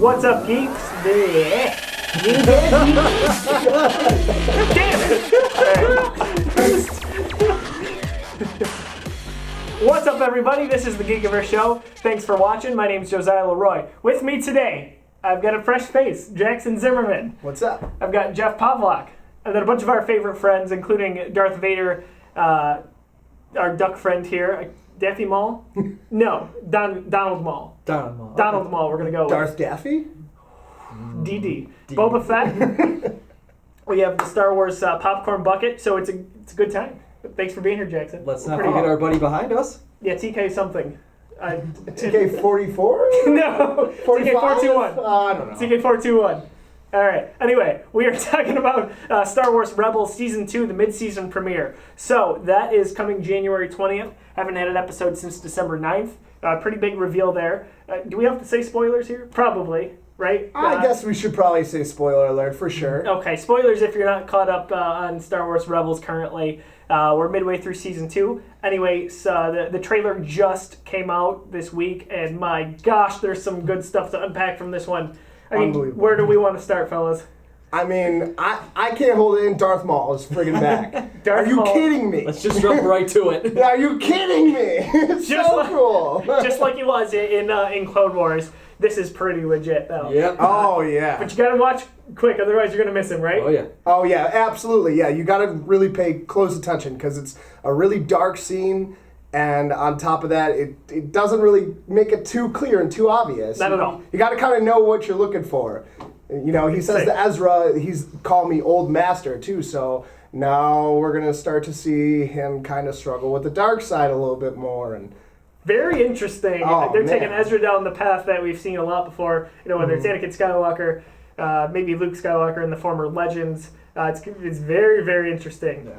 What's up, geeks? Damn it! What's up, everybody? This is the Geekiverse Show. Thanks for watching. My name's Josiah Leroy. With me today, I've got a fresh face, Jackson Zimmerman. What's up? I've got Jeff Pavlak, and then a bunch of our favorite friends, including Darth Vader, our duck friend here, Daffy Maul? No, Donald Maul. Donald Maul, we're going to go Darth Daffy? DD. Boba Fett. We have the Star Wars popcorn bucket, so it's a good time. Thanks for being here, Jackson. Let's not forget our buddy behind us. Yeah, TK something. TK-44? No, 45? TK421. I don't know. TK421. All right. Anyway, we are talking about Star Wars Rebels Season 2, the mid-season premiere. So that is coming January 20th. Haven't had an episode since December 9th. Pretty big reveal there. Do we have to say spoilers here? Probably, right? I guess we should probably say spoiler alert for sure. Okay, spoilers if you're not caught up on Star Wars Rebels currently. We're midway through Season 2. Anyway, so the trailer just came out this week, and my gosh, there's some good stuff to unpack from this one. I mean, where do we want to start, fellas? I mean, I can't hold it in. Darth Maul is friggin' back. Are you kidding me? Let's just jump right to it. Are you kidding me? It's so cool. Just like he was in Clone Wars. This is pretty legit, though. Yep. Oh, yeah. But you gotta watch quick, otherwise you're gonna miss him, right? Oh, yeah. Oh, yeah, absolutely. Yeah, you gotta really pay close attention because it's a really dark scene. And on top of that, it doesn't really make it too clear and too obvious. Not at all. You got to kind of know what you're looking for. You know, he says to Ezra, he's called me Old Master too, so now we're going to start to see him kind of struggle with the dark side a little bit more. And very interesting. They're taking Ezra down the path that we've seen a lot before, whether it's Anakin Skywalker, maybe Luke Skywalker in the former Legends. It's very, very interesting.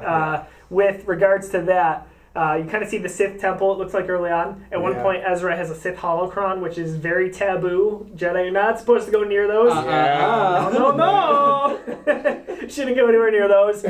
With regards to that, you kind of see the Sith temple, it looks like early on. At one point, Ezra has a Sith holocron, which is very taboo. Jedi are not supposed to go near those. No. Shouldn't go anywhere near those.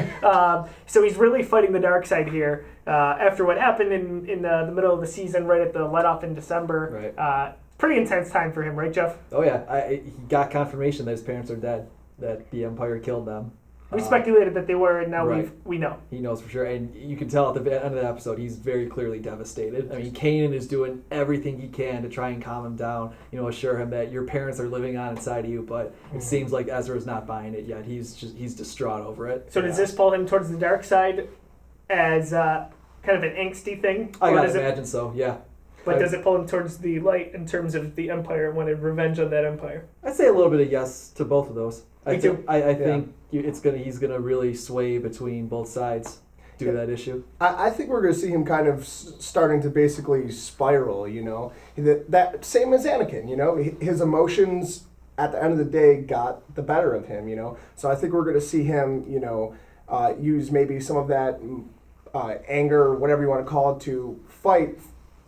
So he's really fighting the dark side here. After what happened in the middle of the season, right at the let-off in December. Right. Pretty intense time for him, right, Jeff? Oh, yeah. He got confirmation that his parents are dead, that the Empire killed them. We speculated that they were, and now we know. He knows for sure, and you can tell at the end of the episode, he's very clearly devastated. I mean, Kanan is doing everything he can to try and calm him down, assure him that your parents are living on inside of you, but it seems like Ezra's not buying it yet. He's distraught over it. So does this pull him towards the dark side as kind of an angsty thing? I gotta imagine so, yeah. But does it pull him towards the light in terms of the Empire and wanted revenge on that Empire? I'd say a little bit of yes to both of those. Me too. I think he's gonna really sway between both sides due to that issue. I think we're going to see him kind of starting to basically spiral, That same as Anakin, His emotions at the end of the day got the better of him, So I think we're going to see him, use maybe some of that anger, whatever you want to call it, to fight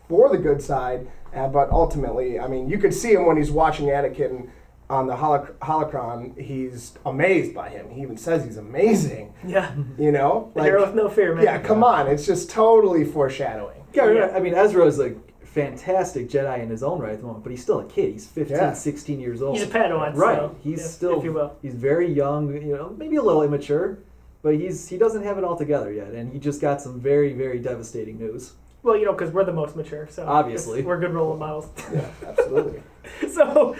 for the good side. But ultimately, I mean, you could see him when he's watching Anakin on the holocron. He's amazed by him. He even says he's amazing. Yeah. The hero with no fear, man. Yeah, come on. It's just totally foreshadowing. Yeah, I mean, Ezra is a fantastic Jedi in his own right at the moment, but he's still a kid. He's 15, 16 years old. He's a Padawan. Right. So, he's still, if you will. He's very young, maybe a little immature, but he doesn't have it all together yet, and he just got some very, very devastating news. Well, because we're the most mature, so obviously we're good role models. Yeah, absolutely. So,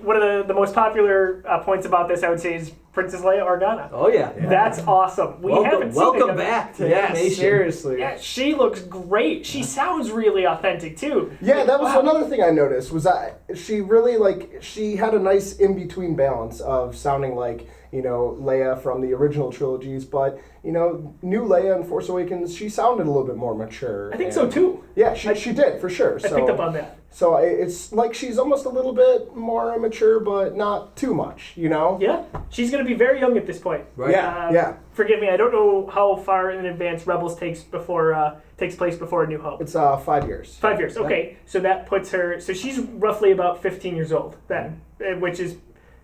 one of the most popular points about this, I would say, is Princess Leia Organa. Oh yeah, that's awesome. Welcome back to animation. Seriously. Yeah, she looks great. She sounds really authentic too. Yeah, that was another thing I noticed was that she really she had a nice in between balance of sounding like Leia from the original trilogies, but new Leia in Force Awakens, she sounded a little bit more mature. I think so too. Yeah, she did for sure. I picked up on that. So it's like she's almost a little bit more immature, but not too much, Yeah, she's going to be very young at this point. Right. Yeah. Forgive me, I don't know how far in advance Rebels takes place before A New Hope. It's 5 years. 5 years. Okay, so that puts her. So she's roughly about 15 years old then, which is.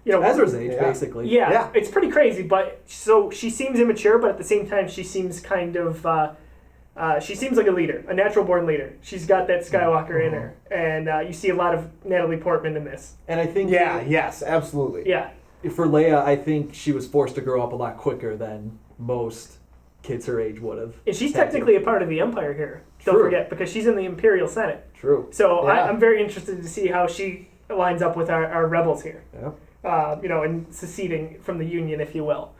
Ezra's age, basically. Yeah, it's pretty crazy. But so she seems immature, but at the same time, she seems kind of She seems like a leader, a natural-born leader. She's got that Skywalker in her, and you see a lot of Natalie Portman in this. And I think yes, absolutely. Yeah. For Leia, I think she was forced to grow up a lot quicker than most kids her age would have. And she's technically a part of the Empire here. Don't forget, because she's in the Imperial Senate. True. So I'm very interested to see how she lines up with our rebels here. Yeah. And seceding from the Union, if you will.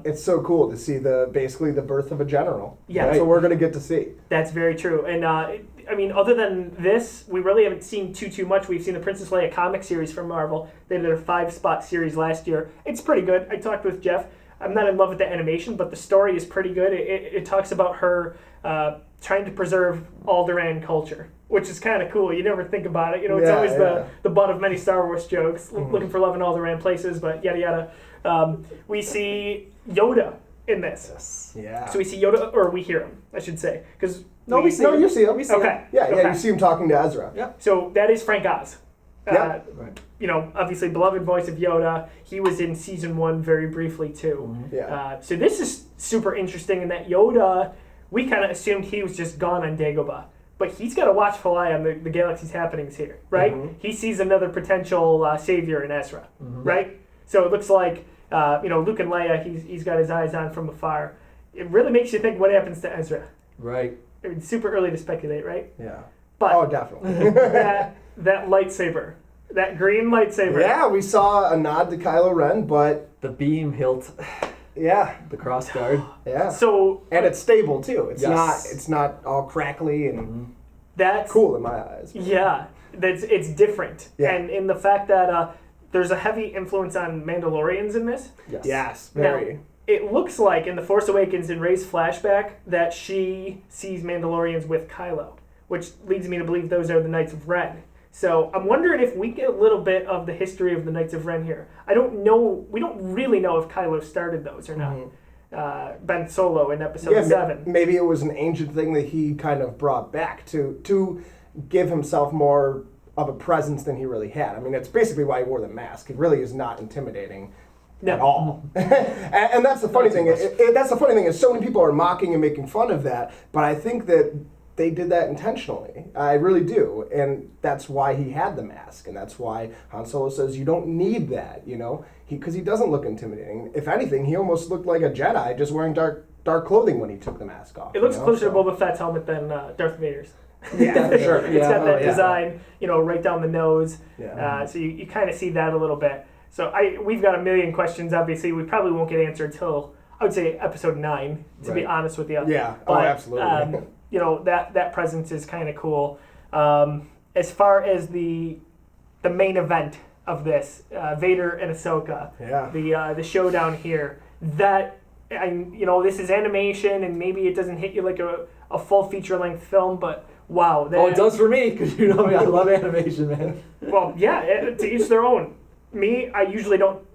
It's so cool to see basically the birth of a general. Yeah. That's what we're going to get to see. That's very true. And other than this, we really haven't seen too much. We've seen the Princess Leia comic series from Marvel. They did a 5-spot series last year. It's pretty good. I talked with Jeff. I'm not in love with the animation, but the story is pretty good. It talks about her trying to preserve Alderaan culture, which is kind of cool. You never think about it. It's always the butt of many Star Wars jokes, looking for love in Alderaan places, but yada yada. We see Yoda in this. Yes. Yeah. So we see Yoda, or we hear him, I should say, because you see him. Okay. You see him. You see him talking to Ezra. Yeah. So that is Frank Oz. Right. Obviously beloved voice of Yoda. He was in season 1 very briefly too. Mm-hmm. Yeah. So this is super interesting in that Yoda, we kind of assumed he was just gone on Dagobah, but he's got a watchful eye on the galaxy's happenings here, right? Mm-hmm. He sees another potential savior in Ezra, right? So it looks like Luke and Leia, he's got his eyes on from afar. It really makes you think what happens to Ezra. Right. It's super early to speculate, right? Yeah. But definitely. that lightsaber, that green lightsaber. Yeah, we saw a nod to Kylo Ren, but The beam hilt, yeah, the cross guard. yeah. So And it's stable too. It's Yes. it's not all crackly and that's cool in my eyes. Yeah, it's different. Yeah. And in the fact that there's a heavy influence on Mandalorians in this. Yes. Yes, very. Now, it looks like in The Force Awakens in Rey's flashback that she sees Mandalorians with Kylo, which leads me to believe those are the Knights of Ren. So I'm wondering if we get a little bit of the history of the Knights of Ren here. I don't know. We don't really know if Kylo started those or not. Ben Solo in Episode 7. Maybe it was an ancient thing that he kind of brought back to give himself more of a presence than he really had. I mean, that's basically why he wore the mask. It really is not intimidating at all. and that's the funny thing. That's the funny thing is so many people are mocking and making fun of that, but I think that they did that intentionally. I really do. And that's why he had the mask. And that's why Han Solo says you don't need that, because he doesn't look intimidating. If anything, he almost looked like a Jedi just wearing dark clothing when he took the mask off. It looks closer to Boba Fett's helmet than Darth Vader's. Yeah, for sure. It's got that design, right down the nose. Yeah. So you kind of see that a little bit. So we've got a million questions, obviously. We probably won't get answered until, I would say, Episode 9, to be honest with you. Yeah, but, absolutely. That presence is kind of cool. As far as the main event of this, Vader and Ahsoka, the showdown here, this is animation, and maybe it doesn't hit you like a full feature-length film, but wow. It does for me, because you know me, I love animation, man. Well, yeah, to each their own. Me, I usually don't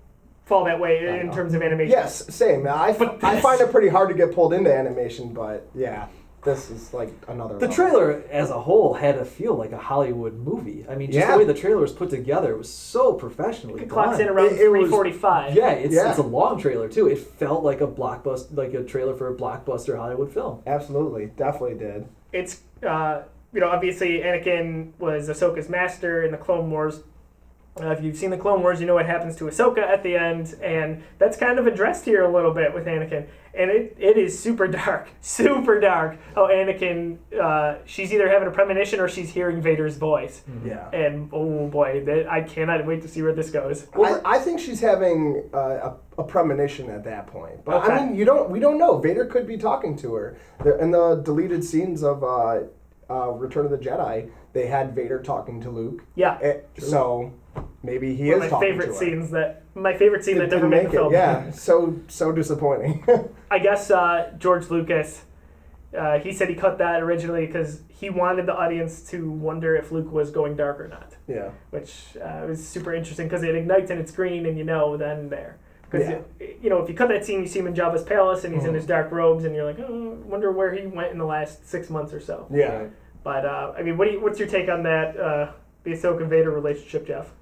fall that way in terms of animation. Yes, same. I find it pretty hard to get pulled into animation, but yeah, this is like another The level. trailer as a whole had to feel like a Hollywood movie. I mean, just Yeah. the way the trailer was put together, it was so professionally It clocks done. in around It was- 3:45. Yeah, it's a long trailer too. It felt like a blockbuster, like a trailer for a blockbuster Hollywood film. Absolutely, definitely did. It's obviously Anakin was Ahsoka's master in the Clone Wars. If you've seen the Clone Wars, you know what happens to Ahsoka at the end, and that's kind of addressed here a little bit with Anakin. And it is super dark, how Anakin, she's either having a premonition or she's hearing Vader's voice. Yeah. And oh boy, I cannot wait to see where this goes. I think she's having a premonition at that point, but Okay. I mean, we don't know. Vader could be talking to her. In the deleted scenes of Return of the Jedi, they had Vader talking to Luke. Yeah. So maybe he One is of talking my favorite to her. scenes that never Didn't made the film. Yeah, so disappointing. I guess George Lucas, he said he cut that originally because he wanted the audience to wonder if Luke was going dark or not. Yeah. Which was super interesting because it ignites and it's green and then there. Because, if you cut that scene, you see him in Jabba's palace and he's in his dark robes and you're like, oh, I wonder where he went in the last 6 months or so. Yeah. Right. But, what's your take on that, the Ahsoka and Vader relationship, Jeff?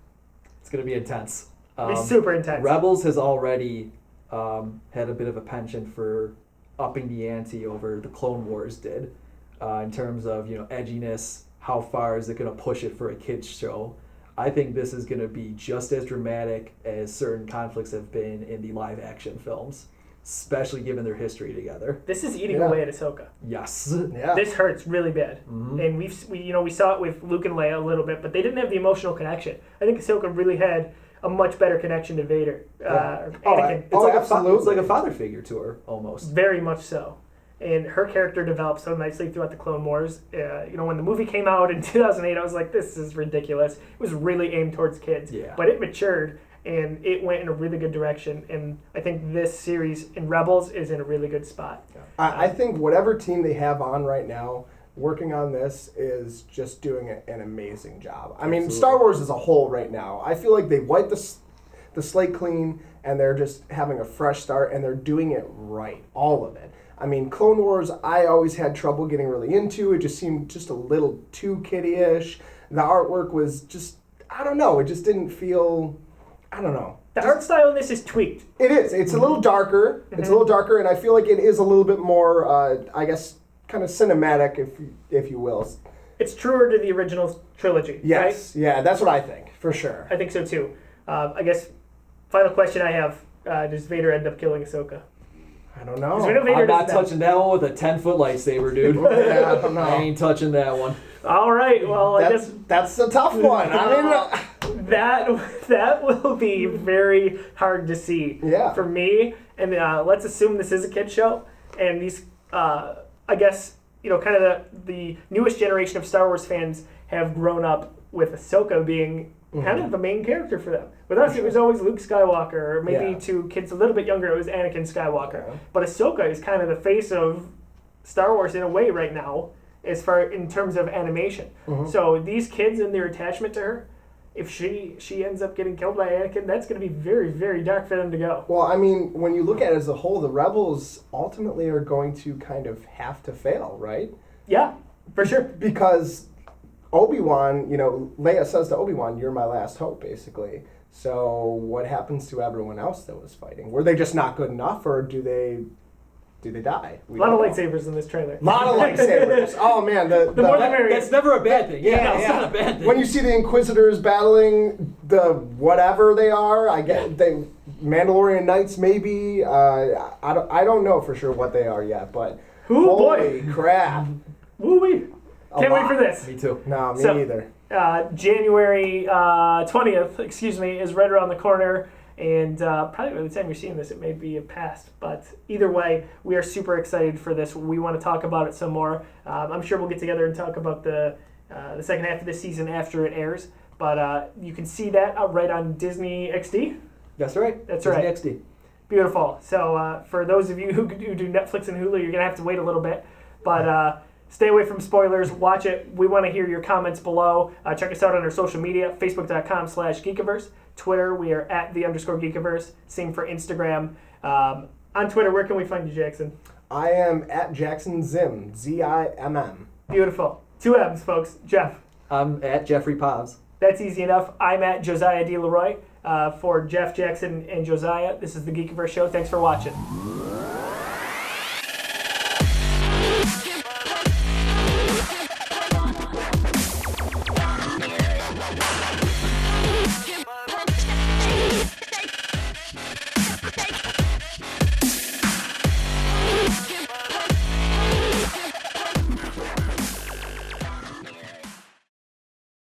It's going to be intense. It's super intense. Rebels has already had a bit of a penchant for upping the ante over the Clone Wars did, in terms of edginess. How far is it going to push it for a kids show? I think this is going to be just as dramatic as certain conflicts have been in the live action films, especially given their history together. This is eating away at Ahsoka. Yes. Yeah. This hurts really bad. Mm-hmm. And we saw it with Luke and Leia a little bit, but they didn't have the emotional connection. I think Ahsoka really had a much better connection to Vader. Or Anakin. It's like a father figure to her, almost. Very much so. And her character developed so nicely throughout the Clone Wars. When the movie came out in 2008, I was like, this is ridiculous. It was really aimed towards kids. Yeah. But it matured, and it went in a really good direction. And I think this series in Rebels is in a really good spot. Yeah. I think whatever team they have on right now working on this is just doing an amazing job. I mean, Absolutely. Star Wars as a whole right now, I feel like they wiped the slate clean, and they're just having a fresh start, and they're doing it right, all of it. I mean, Clone Wars, I always had trouble getting really into. It just seemed just a little too kiddie-ish. The artwork was just, I don't know, it just didn't feel, I don't know. The art style in this is tweaked. It is. It's a little darker. Mm-hmm. It's a little darker, and I feel like it is a little bit more, I guess, kind of cinematic, if you will. It's truer to the original trilogy, Yes. right? Yeah, that's what I think, for sure. I think so, too. I guess, final question I have, does Vader end up killing Ahsoka? I don't know. We know Vader I'm not doesn't touching that one with a 10-foot lightsaber, dude. Yeah, I don't know. I ain't touching that one. All right, well, I guess That's a tough one. I mean, that will be very hard to see Yeah. for me. And let's assume this is a kid show, and these, I guess, kind of the newest generation of Star Wars fans have grown up with Ahsoka being kind of the main character for them. With us, it was always Luke Skywalker, or maybe Yeah. to kids a little bit younger, it was Anakin Skywalker. Yeah. But Ahsoka is kind of the face of Star Wars in a way right now, as far in terms of animation. So these kids and their attachment to her, if she ends up getting killed by Anakin, that's going to be very, very dark for them to go. well, I mean, when you look at it as a whole, the Rebels ultimately are going to kind of have to fail, right? Yeah, for sure. Because Obi-Wan, Leia says to Obi-Wan, "You're my last hope," basically. So what happens to everyone else that was fighting? Were they just not good enough, or do they die? A lot of lightsabers in this trailer. A lot of lightsabers. Oh man, The more the merrier. That's never a bad thing. Yeah, It's yeah. not a bad thing. When you see the Inquisitors battling the whatever they are, I get they Mandalorian Knights maybe. I don't know for sure what they are yet, but Ooh, holy boy. crap! Woo-wee. Can't wait lot. for this. Me too. No, me So- neither. January 20th, is right around the corner, and probably by the time you're seeing this, it may be past. But either way, we are super excited for this. We want to talk about it some more. I'm sure we'll get together and talk about the second half of this season after it airs. But you can see that right on Disney XD. That's right. That's Disney right. XD. Beautiful. So for those of you who do Netflix and Hulu, you're going to have to wait a little bit. But stay away from spoilers. Watch it. We want to hear your comments below. Check us out on our social media, facebook.com/Geekiverse. Twitter, we are at @_Geekiverse. Same for Instagram. On Twitter, where can we find you, Jackson? I am at Jackson Zim, ZIMM. Beautiful. 2 M's, folks. Jeff. I'm at Jeffrey Pavs. That's easy enough. I'm at Josiah D. Leroy. For Jeff, Jackson, and Josiah, this is the Geekiverse Show. Thanks for watching.